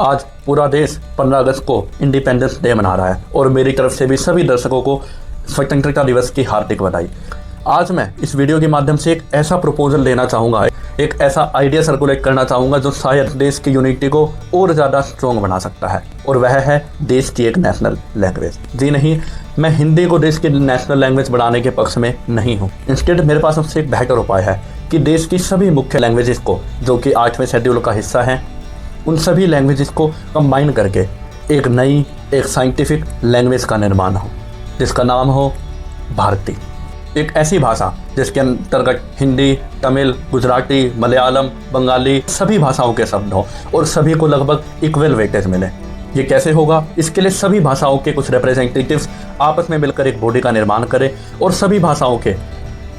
आज पूरा देश 15 अगस्त को इंडिपेंडेंस डे मना रहा है और मेरी तरफ से भी सभी दर्शकों को स्वतंत्रता दिवस की हार्दिक बधाई। आज मैं इस वीडियो के माध्यम से एक ऐसा प्रपोजल लेना चाहूँगा, एक ऐसा आइडिया सर्कुलेट करना चाहूँगा जो शायद देश की यूनिटी को और ज़्यादा स्ट्रॉन्ग बना सकता है, और वह है देश की एक नेशनल लैंग्वेज। जी नहीं, मैं हिंदी को देश की नेशनल लैंग्वेज बनाने के पक्ष में नहीं हूँ। इंस्टेड मेरे पास सबसे एक बेहतर उपाय है कि देश की सभी मुख्य लैंग्वेजेस को, जो कि 8वें शेड्यूल का हिस्सा हैं, उन सभी लैंग्वेजेस को कंबाइन करके एक नई, एक साइंटिफिक लैंग्वेज का निर्माण हो, जिसका नाम हो भारती। एक ऐसी भाषा जिसके अंतर्गत हिंदी, तमिल, गुजराती, मलयालम, बंगाली सभी भाषाओं के शब्द हों और सभी को लगभग इक्वल वेटेज मिले। ये कैसे होगा? इसके लिए सभी भाषाओं के कुछ रिप्रेजेंटेटिव्स आपस में मिलकर एक बॉडी का निर्माण करें और सभी भाषाओं के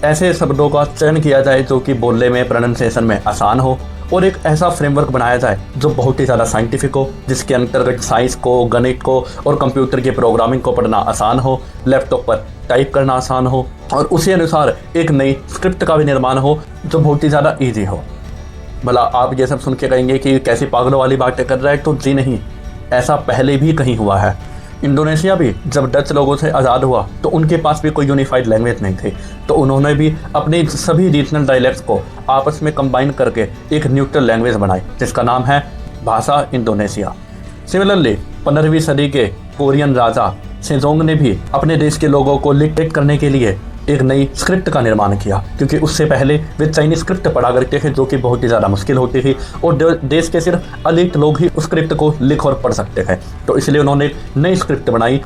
ऐसे शब्दों का चयन किया जाए जो कि बोलने में, प्रोनाउंसिएशन में आसान हो, और एक ऐसा फ्रेमवर्क बनाया जाए जो बहुत ही ज़्यादा साइंटिफिक हो, जिसके अंतर्गत साइंस को, गणित को और कंप्यूटर की प्रोग्रामिंग को पढ़ना आसान हो, लैपटॉप पर टाइप करना आसान हो, और उसी अनुसार एक नई स्क्रिप्ट का भी निर्माण हो जो बहुत ही ज़्यादा ईजी हो। भला आप ये सब सुन के कहेंगे कि कैसी पागलों वाली बातें कर रहा है, तो जी नहीं, ऐसा पहले भी कहीं हुआ है। इंडोनेशिया भी जब डच लोगों से आज़ाद हुआ तो उनके पास भी कोई यूनिफाइड लैंग्वेज नहीं थी, तो उन्होंने भी अपने सभी रीजनल डायलेक्ट्स को आपस में कंबाइन करके एक न्यूट्रल लैंग्वेज बनाई जिसका नाम है भाषा इंडोनेशिया। सिमिलरली 15वीं सदी के कोरियन राजा सेजोंग ने भी अपने देश के लोगों को लिटरेट करने के लिए एक नई स्क्रिप्ट का निर्माण किया, क्योंकि उससे पहले वे चाइनीज स्क्रिप्ट पढ़ा करते थे जो कि बहुत ही ज़्यादा मुश्किल होती थी और देश के सिर्फ अलिट लोग ही उस स्क्रिप्ट को लिख और पढ़ सकते थे। तो इसलिए उन्होंने एक नई स्क्रिप्ट बनाई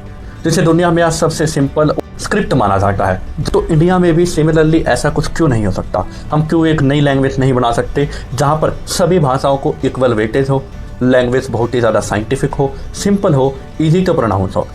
जिसे दुनिया में आज सबसे सिंपल स्क्रिप्ट माना जाता है। तो इंडिया में भी सिमिलरली ऐसा कुछ क्यों नहीं हो सकता? हम क्यों एक नई लैंग्वेज नहीं बना सकते जहाँ पर सभी भाषाओं को इक्वल वेटेज हो, लैंग्वेज बहुत ही ज़्यादा साइंटिफिक हो, सिंपल हो, ईजी टू प्रोनाउंस हो?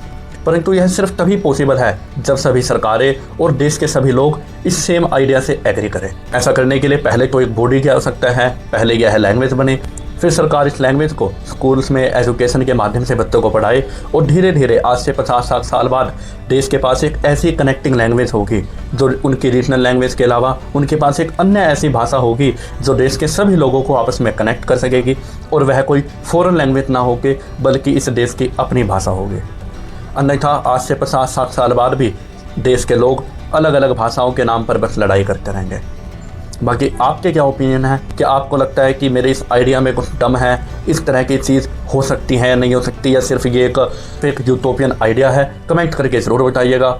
परंतु यह सिर्फ तभी पॉसिबल है जब सभी सरकारें और देश के सभी लोग इस सेम आइडिया से एग्री करें। ऐसा करने के लिए पहले तो एक बॉडी की आवश्यकता है, पहले यह लैंग्वेज बने, फिर सरकार इस लैंग्वेज को स्कूल्स में एजुकेशन के माध्यम से बच्चों को पढ़ाए, और धीरे धीरे आज से 50-60 साल बाद देश के पास एक ऐसी कनेक्टिंग लैंग्वेज होगी जो उनकी रीजनल लैंग्वेज के अलावा उनके पास एक अन्य ऐसी भाषा होगी जो देश के सभी लोगों को आपस में कनेक्ट कर सकेगी, और वह कोई फॉरेन लैंग्वेज ना होगी बल्कि इस देश की अपनी भाषा होगी। अन्यथा आज से 50-60 साल बाद भी देश के लोग अलग अलग भाषाओं के नाम पर बस लड़ाई करते रहेंगे। बाकी आपके क्या ओपिनियन है? क्या आपको लगता है कि मेरे इस आइडिया में कुछ दम है, इस तरह की चीज़ हो सकती है या नहीं हो सकती, या सिर्फ ये एक यूटोपियन आइडिया है? कमेंट करके ज़रूर बताइएगा।